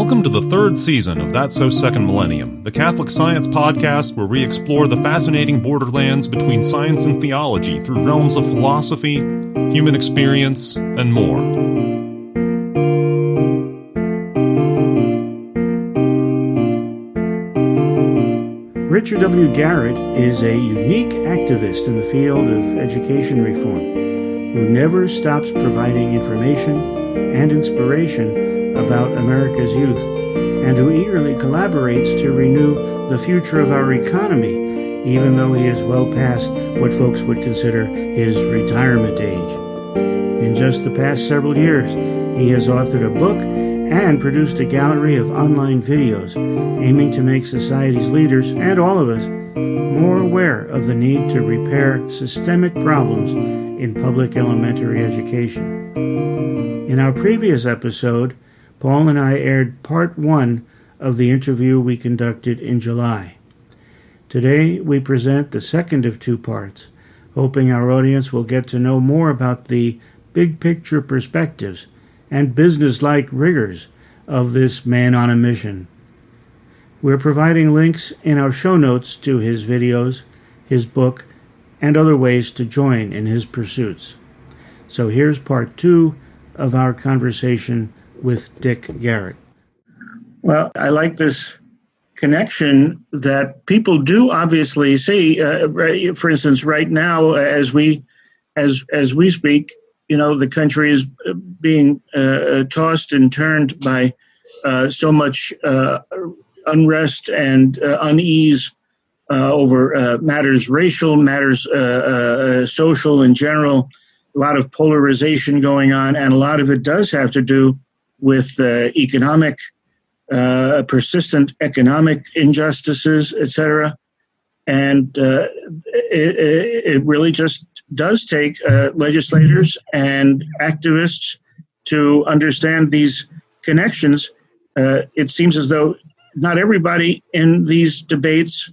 Welcome to the third season of That's So Second Millennium, the Catholic Science podcast where we explore the fascinating borderlands between science and theology through realms of philosophy, human experience, and more. Richard W. Garrett is a unique activist in the field of education reform who never stops providing information and inspiration about America's youth, and who eagerly collaborates to renew the future of our economy, even though he is well past what folks would consider his retirement age. In just the past several years, he has authored a book and produced a gallery of online videos aiming to make society's leaders, and all of us, more aware of the need to repair systemic problems in public elementary education. In our previous episode, Paul and I aired part one of the interview we conducted in July. Today, we present the second of two parts, hoping our audience will get to know more about the big-picture perspectives and business-like rigors of this man on a mission. We're providing links in our show notes to his videos, his book, and other ways to join in his pursuits. So here's part two of our conversation with Dick Garrett. Well, I like this connection that people do obviously see. For instance, right now, as we speak, the country is being tossed and turned by so much unrest and unease over matters racial, matters social in general. A lot of polarization going on, and a lot of it does have to do with economic, persistent economic injustices, etc. And it really just does take legislators and activists to understand these connections. It seems as though not everybody in these debates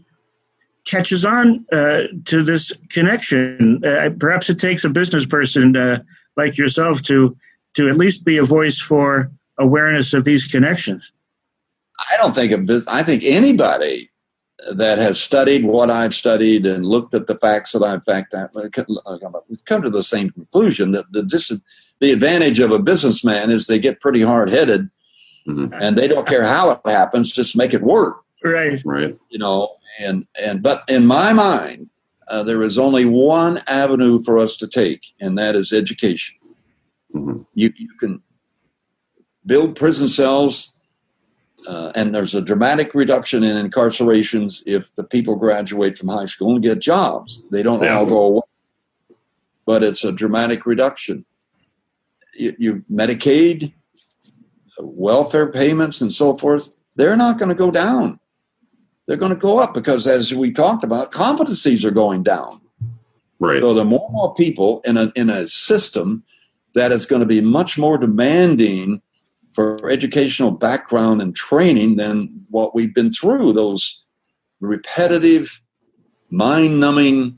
catches on to this connection. Perhaps it takes a business person like yourself to at least be a voice for awareness of these connections. I think anybody that has studied what I've studied and looked at the facts that I've come to the same conclusion that the advantage of a businessman is they get pretty hard-headed, and they don't care how it happens, just make it work. Right. But in my mind, there is only one avenue for us to take, and that is education. Mm-hmm. You can build prison cells, and there's a dramatic reduction in incarcerations if the people graduate from high school and get jobs. They don't all go away, but it's a dramatic reduction. You Medicaid, welfare payments, and so forth, they're not going to go down. They're going to go up because, as we talked about, competencies are going down. Right. So there are more and more people in a system that is going to be much more demanding for educational background and training than what we've been through. Those repetitive, mind-numbing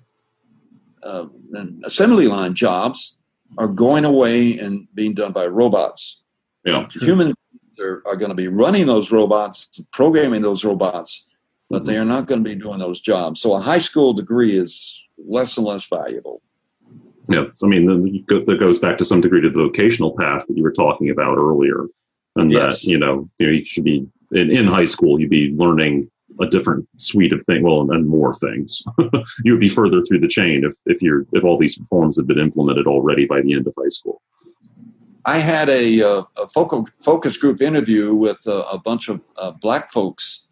assembly line jobs are going away and being done by robots. Yeah. Humans are going to be running those robots, programming those robots, but they are not going to be doing those jobs. So a high school degree is less and less valuable. Yeah, that goes back to some degree to the vocational path that you were talking about earlier. And yes. that, you should be, in high school, you'd be learning a different suite of things, and more things. You would be further through the chain if all these reforms had been implemented already by the end of high school. I had a focus group interview with a bunch of black folks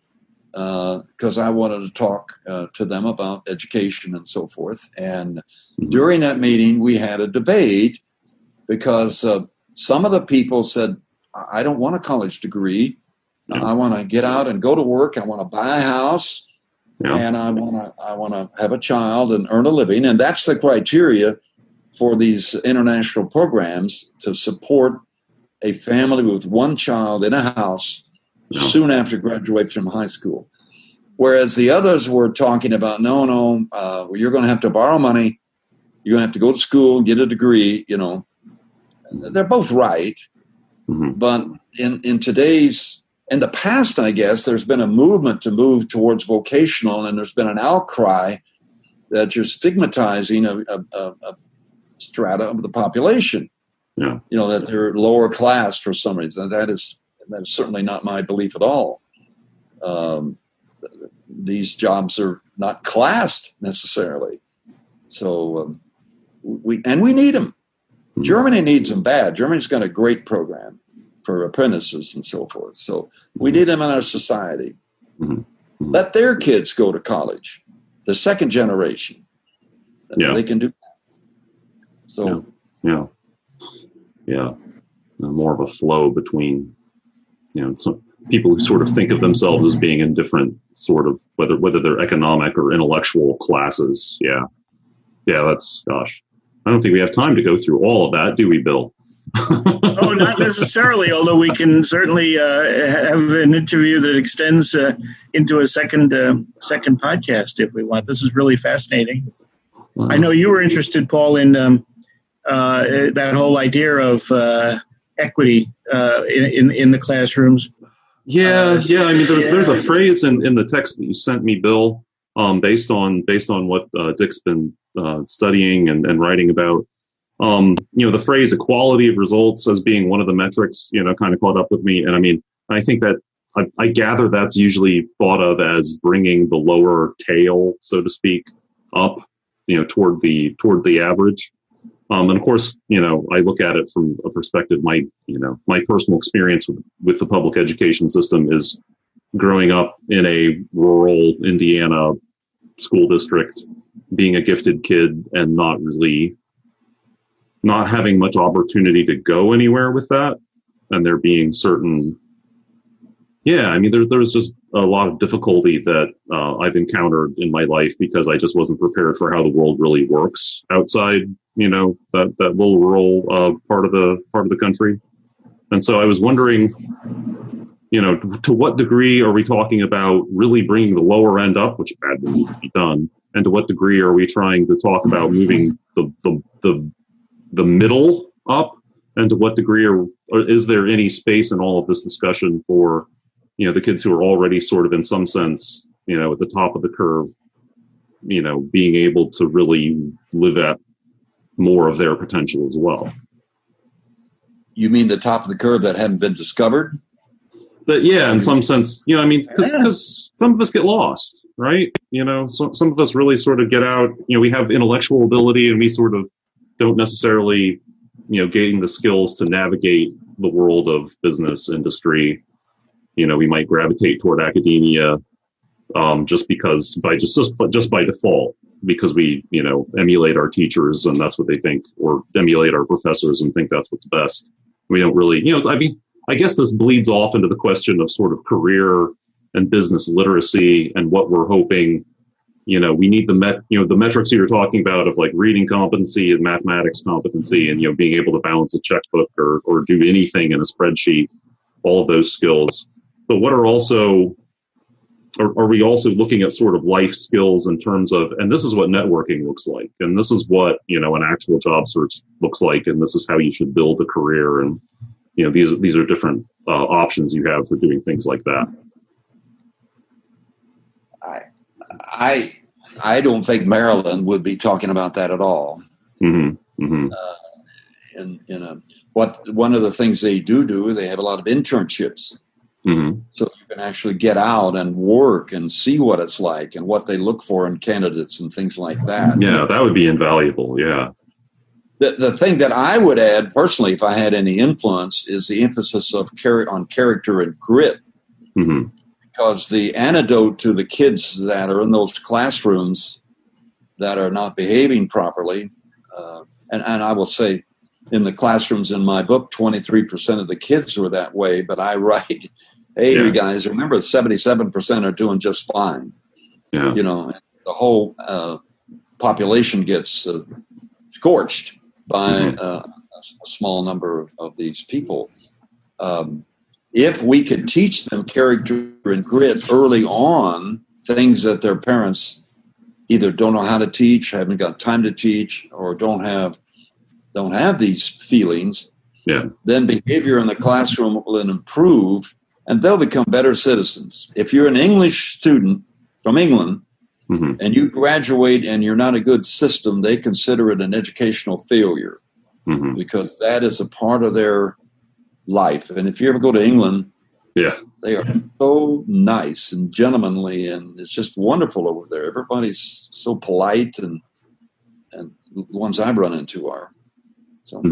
because I wanted to talk to them about education and so forth. And during that meeting, we had a debate because some of the people said, I don't want a college degree. I want to get out and go to work. I want to buy a house, and I want to have a child and earn a living. And that's the criteria for these international programs to support a family with one child in a house soon after graduation from high school. Whereas the others were talking about, no, you're going to have to borrow money. You're going to have to go to school, get a degree, They're both right. Mm-hmm. But in today's in the past, I guess, there's been a movement to move towards vocational, and there's been an outcry that you're stigmatizing a strata of the population. Yeah. That they're lower class for some reason. That is certainly not my belief at all. These jobs are not classed necessarily. So we need them. Mm-hmm. Germany needs them bad. Germany's got a great program for apprentices and so forth. So we need them in our society. Mm-hmm. Let their kids go to college, the second generation. Yeah. They can do that. So yeah. More of a flow between, some people who sort of think of themselves as being in different sort of, whether they're economic or intellectual classes. Yeah. That's, gosh, I don't think we have time to go through all of that, do we, Bill? Oh, not necessarily, although we can certainly have an interview that extends into a second podcast if we want. This is really fascinating. Wow. I know you were interested, Paul, in that whole idea of equity in the classrooms. Yeah. I mean, there's a phrase in the text that you sent me, Bill, based on what Dick's been studying and writing about. The phrase equality of results as being one of the metrics, kind of caught up with me. And I mean, I think that I gather that's usually thought of as bringing the lower tail, so to speak, up, toward the average. And of course, I look at it from a perspective, my personal experience with the public education system is growing up in a rural Indiana school district, being a gifted kid and not having much opportunity to go anywhere with that. And there being certain, there's just a lot of difficulty that I've encountered in my life because I just wasn't prepared for how the world really works outside, that little rural part of the country. And so I was wondering, to what degree are we talking about really bringing the lower end up, which badly needs to be done, and to what degree are we trying to talk about moving the middle up, and to what degree or is there any space in all of this discussion for the kids who are already sort of in some sense at the top of the curve, being able to really live at more of their potential as well. You mean the top of the curve that hadn't been discovered? But yeah, in some sense, because some of us get lost, right? So some of us really sort of get out, we have intellectual ability and we sort of don't necessarily, gain the skills to navigate the world of business industry. We might gravitate toward academia just by default, because we, emulate our teachers and that's what they think, or emulate our professors and think that's what's best. We don't really, I guess this bleeds off into the question of sort of career and business literacy and what we're hoping. We need the metrics you're talking about of like reading competency and mathematics competency and, being able to balance a checkbook or do anything in a spreadsheet, all of those skills. But what are we also looking at sort of life skills in terms of, and this is what networking looks like. And this is what, an actual job search looks like. And this is how you should build a career. And, these are different options you have for doing things like that. I don't think Maryland would be talking about that at all. Mm-hmm. Mm-hmm. One of the things they do, they have a lot of internships. Mm-hmm. So you can actually get out and work and see what it's like and what they look for in candidates and things like that. Yeah, that would be invaluable. Yeah. The thing that I would add personally, if I had any influence, is the emphasis on character and grit. Mm-hmm. Because the antidote to the kids that are in those classrooms that are not behaving properly, and I will say in the classrooms in my book, 23% of the kids were that way, but I write, hey, you guys, remember 77% are doing just fine. Yeah. The whole population gets scorched by a small number of these people. If we could teach them character and grit early on, things that their parents either don't know how to teach, haven't got time to teach, or don't have these feelings, then behavior in the classroom will improve, and they'll become better citizens. If you're an English student from England and you graduate and you're not a good system, they consider it an educational failure because that is a part of their life. And if you ever go to England, they are so nice and gentlemanly, and it's just wonderful over there. Everybody's so polite, and the ones I've run into are. So.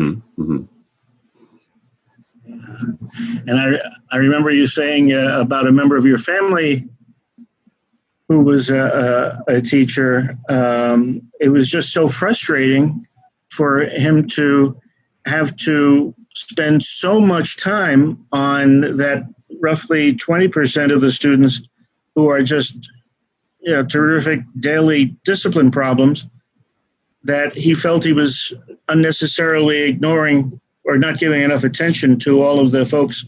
And I remember you saying about a member of your family who was a teacher. It was just so frustrating for him to have to spend so much time on that roughly 20% of the students who are just, terrific daily discipline problems, that he felt he was unnecessarily ignoring or not giving enough attention to all of the folks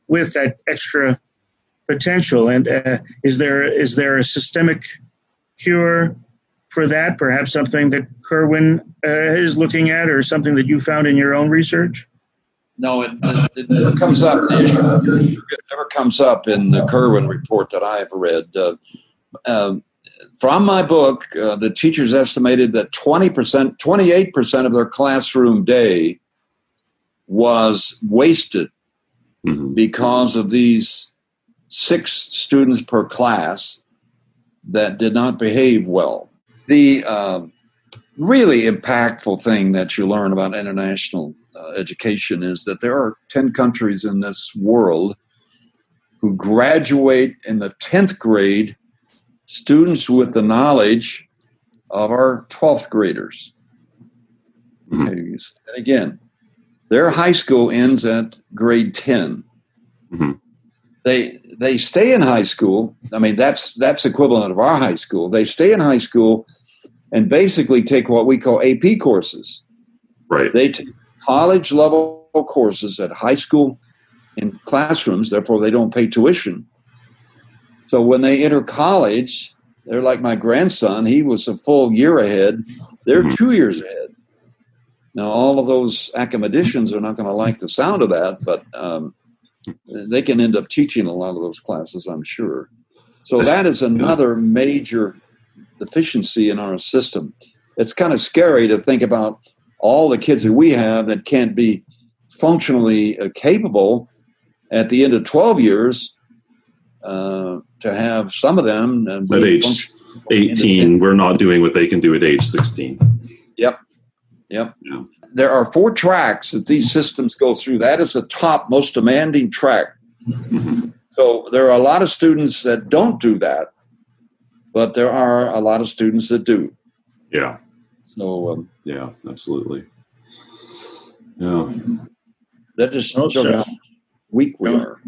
with that extra potential. And is there a systemic cure for that? Perhaps something that Kerwin is looking at, or something that you found in your own research? No, it never comes up. The issue it never comes up in the Kerwin report that I've read. From my book, the teachers estimated that 28% of their classroom day was wasted because of these 6 students per class that did not behave well. The really impactful thing that you learn about international education is that there are 10 countries in this world who graduate in the 10th grade students with the knowledge of our 12th graders. Okay, and again, their high school ends at grade 10. They stay in high school. I mean, that's equivalent of our high school. They stay in high school and basically take what we call AP courses. Right. They take college level courses at high school in classrooms, therefore they don't pay tuition. So when they enter college, they're like my grandson. He was a full year ahead. They're 2 years ahead. Now, all of those academicians are not going to like the sound of that, but they can end up teaching a lot of those classes, I'm sure. So that is another major deficiency in our system. It's kind of scary to think about all the kids that we have that can't be functionally capable at the end of 12 years, to have some of them. At age 18, we're not doing what they can do at age 16. Yep. Yeah. There are 4 tracks that these systems go through. That is the top, most demanding track. So there are a lot of students that don't do that, but there are a lot of students that do. Yeah. So yeah, absolutely. Yeah. That just shows how weak we are.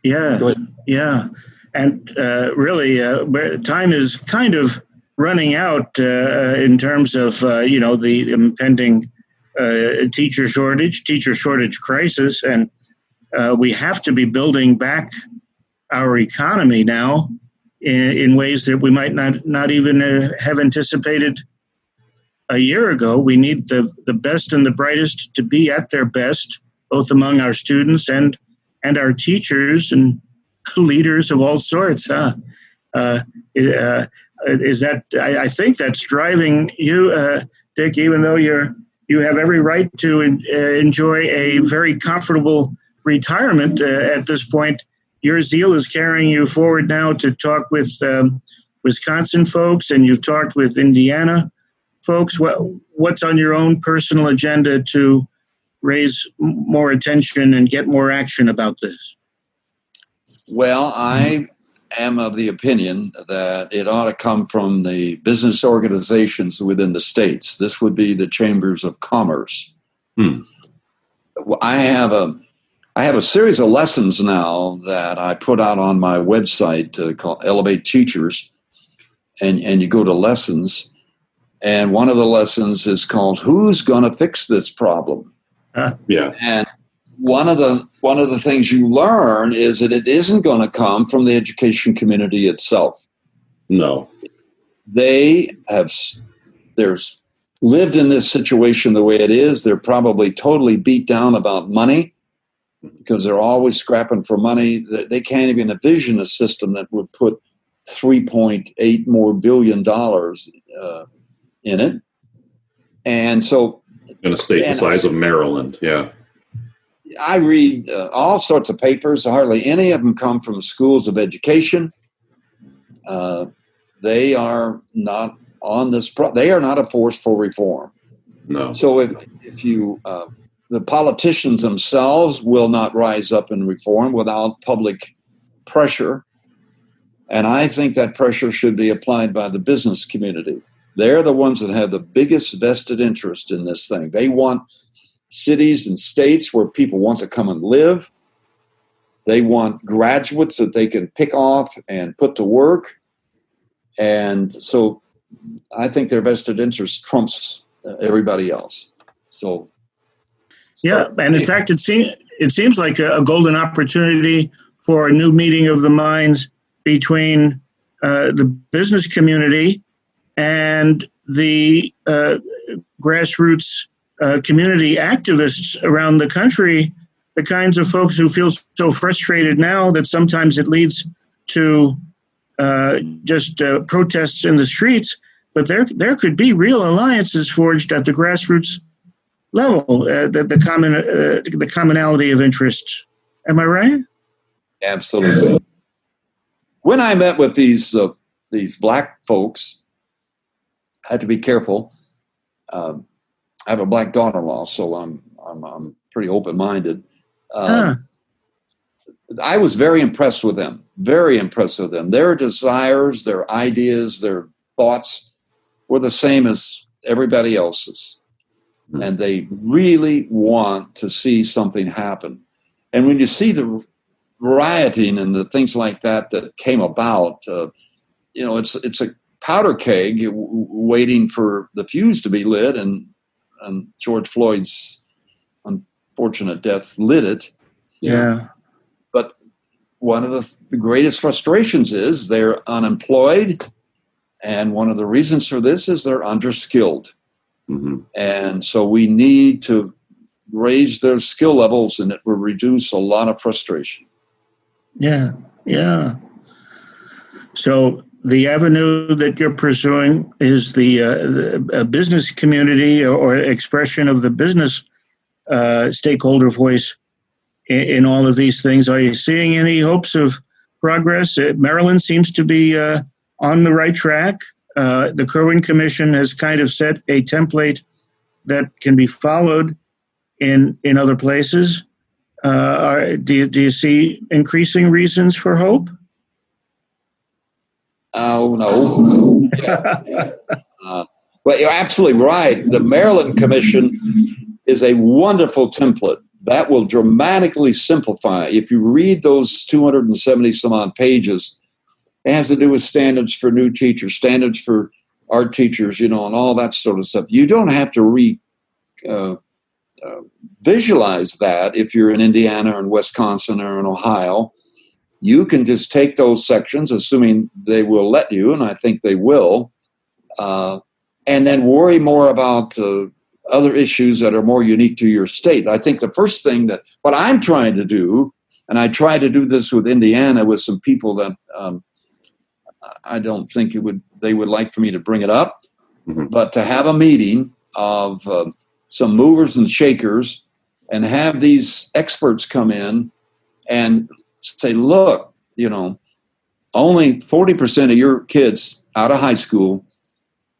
Yeah. Yeah. And really, time is kind of running out in terms of, the impending teacher shortage crisis. And we have to be building back our economy now in ways that we might not even have anticipated a year ago. We need the best and the brightest to be at their best, both among our students and our teachers and leaders of all sorts. Is that? I think that's driving you, Dick. Even though you have every right to enjoy a very comfortable retirement at this point, your zeal is carrying you forward now to talk with Wisconsin folks, and you've talked with Indiana folks. What's on your own personal agenda to raise more attention and get more action about this? Well, I am of the opinion that it ought to come from the business organizations within the states. This would be the chambers of commerce. I have a series of lessons now that I put out on my website called Elevate Teachers, and you go to lessons, and one of the lessons is called "Who's Going to Fix This Problem?" And one of the things you learn is that it isn't going to come from the education community itself. No. They're lived in this situation the way it is. They're probably totally beat down about money. because they're always scrapping for money. They can't even envision a system that would put $3.8 more billion in it. And so, in a state the size of Maryland, yeah. I read all sorts of papers. Hardly any of them come from schools of education. They are not on this. They are not a force for reform. No. So if you the politicians themselves will not rise up and reform without public pressure. And I think that pressure should be applied by the business community. They're the ones that have the biggest vested interest in this thing. They want cities and states where people want to come and live. They want graduates that they can pick off and put to work. And so I think their vested interest trumps everybody else. So, yeah, and in fact, it seems like a golden opportunity for a new meeting of the minds between the business community and the grassroots community activists around the country, the kinds of folks who feel so frustrated now that sometimes it leads to just protests in the streets. But there could be real alliances forged at the grassroots level, the commonality of interest. Am I right? Absolutely. When I met with these black folks, I had to be careful. I have a black daughter-in-law, so I'm pretty open-minded. I was very impressed with them. Very impressed with them. Their desires, their ideas, their thoughts were the same as everybody else's. And they really want to see something happen. And when you see the rioting and the things like that came about, it's a powder keg waiting for the fuse to be lit, and George Floyd's unfortunate death lit it. Yeah. But one of the greatest frustrations is they're unemployed, and one of the reasons for this is they're underskilled. Mm-hmm. And so we need to raise their skill levels, and it will reduce a lot of frustration. Yeah, yeah. So the avenue that you're pursuing is the business community or expression of the business stakeholder voice in all of these things. Are you seeing any hopes of progress? Maryland seems to be on the right track. The Kerwin Commission has kind of set a template that can be followed in other places. Do you see increasing reasons for hope? Oh, no. But you're absolutely right. The Maryland Commission is a wonderful template that will dramatically simplify. If you read those 270 some odd pages, it has to do with standards for new teachers, standards for art teachers, and all that sort of stuff. You don't have to visualize that if you're in Indiana or in Wisconsin or in Ohio. You can just take those sections, assuming they will let you, and I think they will, and then worry more about other issues that are more unique to your state. I think the first thing what I'm trying to do, and I try to do this with Indiana with some people that I don't think they would like for me to bring it up, mm-hmm. but to have a meeting of some movers and shakers and have these experts come in and say, look, only 40% of your kids out of high school,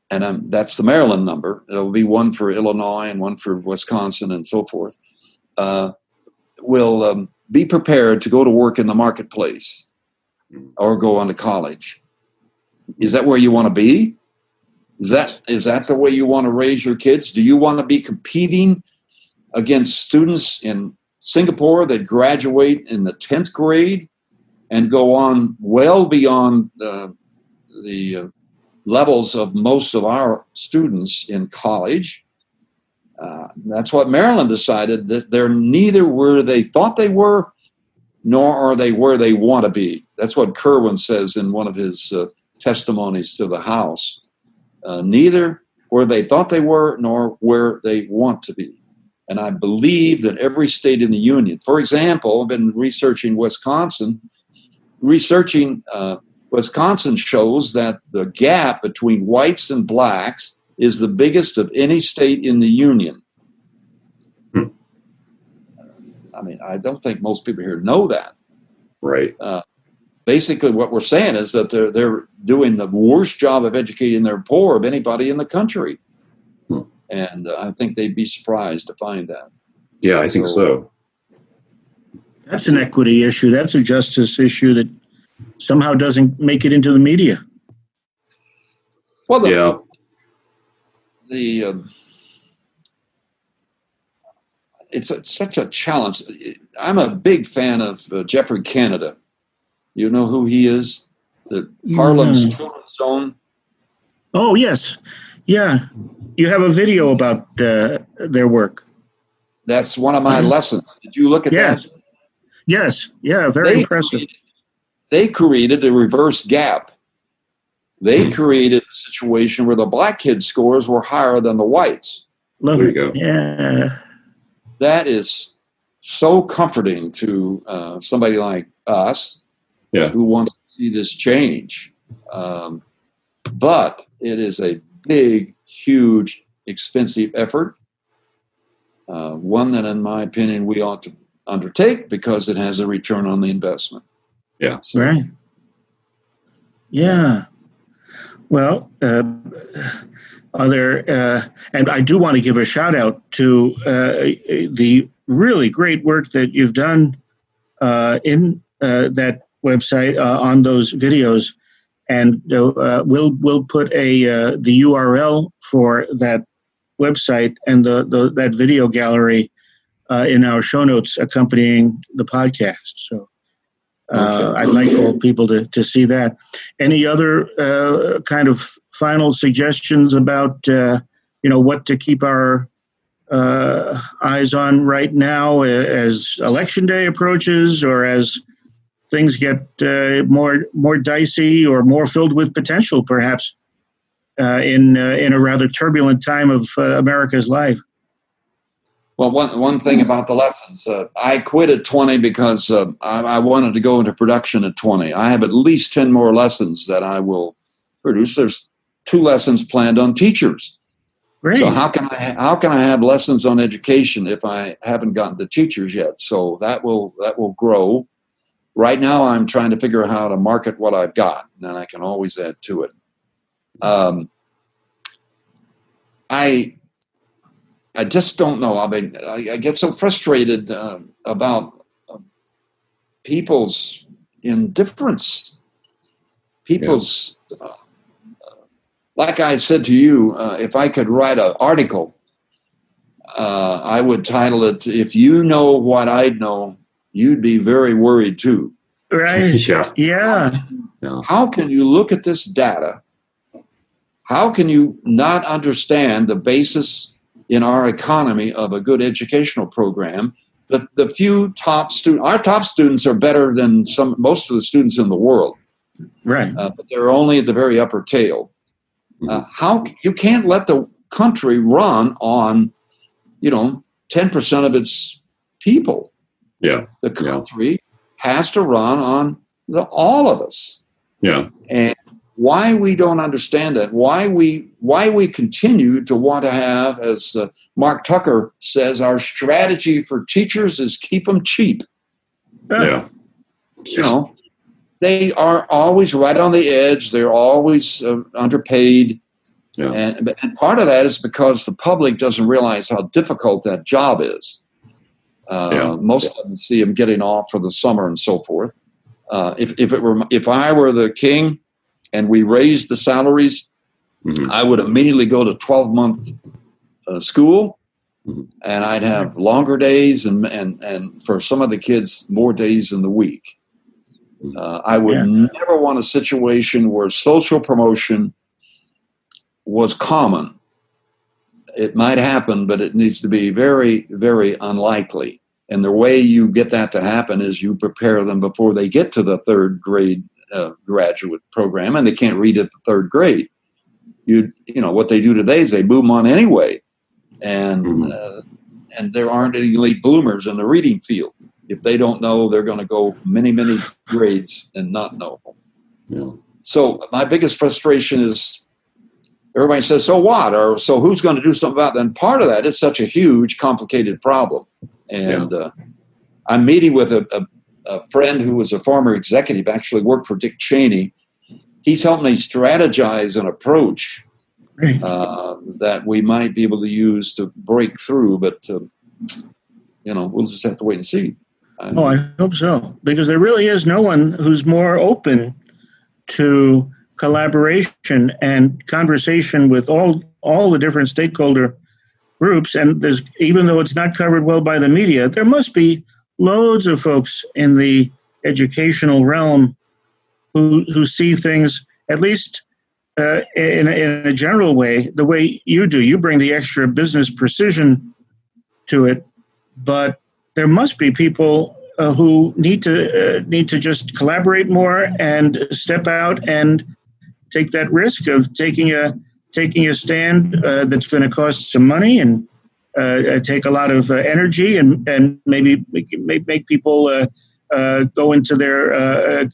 and that's the Maryland number. There'll be one for Illinois and one for Wisconsin and so forth, will be prepared to go to work in the marketplace or go on to college. Is that where you want to be? Is that the way you want to raise your kids? Do you want to be competing against students in Singapore that graduate in the 10th grade and go on well beyond the levels of most of our students in college? That's what Maryland decided, that they're neither where they thought they were, nor are they where they want to be. That's what Kerwin says in one of his testimonies to the House. Neither where they thought they were, nor where they want to be. And I believe that every state in the union, for example, I've been researching Wisconsin. Wisconsin shows that the gap between whites and blacks is the biggest of any state in the union. I mean, I don't think most people here know that. Right. Basically, what we're saying is that they're doing the worst job of educating their poor of anybody in the country. And I think they'd be surprised to find that. Yeah, I think so. That's an equity issue. That's a justice issue that somehow doesn't make it into the media. Well, it's such a challenge. I'm a big fan of Jeffrey Canada. You know who he is? The Harlem's Children's Zone. Oh, yes. Yeah. You have a video about their work. That's one of my lessons. Did you look at that? Yes. Yeah, very impressive. They created a reverse gap. They created a situation where the black kids' scores were higher than the whites. Love There it. you go. Yeah. That is so comforting to somebody like us who wants to see this change. But it is a big, huge, expensive effort. One that, in my opinion, we ought to undertake because it has a return on the investment. Yeah. So, Right. Yeah. Well, are there, and I do want to give a shout out to the really great work that you've done in that website on those videos, and we'll put the URL for that website and that video gallery in our show notes accompanying the podcast. So I'd like all people to see that. Any other kind of final suggestions about what to keep our eyes on right now as election day approaches, or as things get more dicey or more filled with potential, perhaps, in a rather turbulent time of America's life? Well, one thing about the lessons, I quit at 20 because I wanted to go into production at 20. I have at least 10 more lessons that I will produce. There's 2 lessons planned on teachers. Great. So how can I have lessons on education if I haven't gotten to teachers yet? So that will grow. Right now, I'm trying to figure out how to market what I've got, and then I can always add to it. I just don't know. I mean, I get so frustrated about people's indifference. People's, like I said to you, if I could write an article, I would title it, "If You Know What I Know, You'd Be Very Worried Too." Right. Yeah. How can you look at this data? How can you not understand the basis in our economy of a good educational program? The few top students, our top students are better than most of the students in the world. Right. But they're only at the very upper tail. How you can't let the country run on, 10% of its people. Yeah. The country has to run on all of us. Yeah. And why we don't understand that, why we continue to want to have, as Mark Tucker says, our strategy for teachers is keep them cheap. Yeah. They are always right on the edge. They're always underpaid. Yeah. And part of that is because the public doesn't realize how difficult that job is. Most of them see them getting off for the summer and so forth. If I were the king and we raised the salaries, I would immediately go to 12-month school, and I'd have longer days and for some of the kids, more days in the week. I would never want a situation where social promotion was common. It might happen, but it needs to be very, very unlikely. And the way you get that to happen is you prepare them before they get to the third grade graduate program, and they can't read at the third grade. What they do today is they move them on anyway, and and there aren't any late bloomers in the reading field. If they don't know, they're going to go many, many grades and not know. Yeah. So my biggest frustration is everybody says, so what? Or so who's going to do something about that? And part of that is such a huge, complicated problem. And I'm meeting with a friend who was a former executive, actually worked for Dick Cheney. He's helped me strategize an approach that we might be able to use to break through. But, we'll just have to wait and see. I hope so, because there really is no one who's more open to collaboration and conversation with all the different stakeholder groups. And there's, even though it's not covered well by the media, there must be loads of folks in the educational realm who see things, at least in a general way, the way you do. You bring the extra business precision to it, but there must be people who need to just collaborate more and step out and take that risk of taking a stand that's going to cost some money and take a lot of energy and maybe make people go into their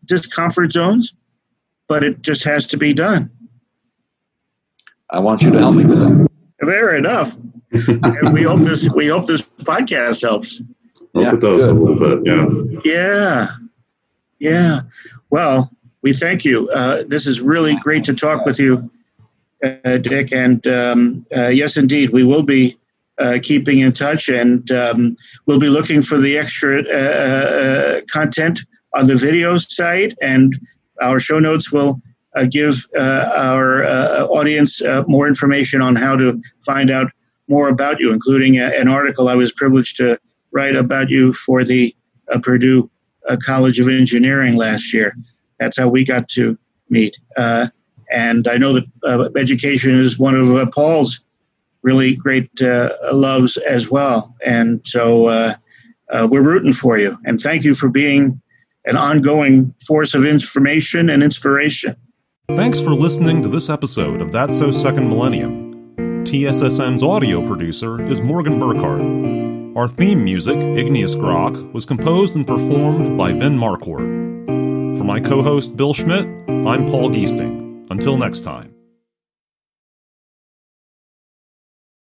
discomfort zones, but it just has to be done. I want you to help me with that. Fair enough. And we hope this podcast helps. I hope it does a little bit. Yeah. Well, we thank you. This is really great to talk with you, Dick. And yes, indeed, we will be keeping in touch, and we'll be looking for the extra content on the video site, and our show notes will give our audience more information on how to find out more about you, including an article I was privileged to write about you for the Purdue College of Engineering last year. That's how we got to meet. And I know that education is one of Paul's really great loves as well. And so we're rooting for you. And thank you for being an ongoing force of information and inspiration. Thanks for listening to this episode of That's So Second Millennium. TSSM's audio producer is Morgan Burkhardt. Our theme music, Igneous Grok, was composed and performed by Ben Marquardt. For my co-host Bill Schmidt, I'm Paul Giesting. Until next time.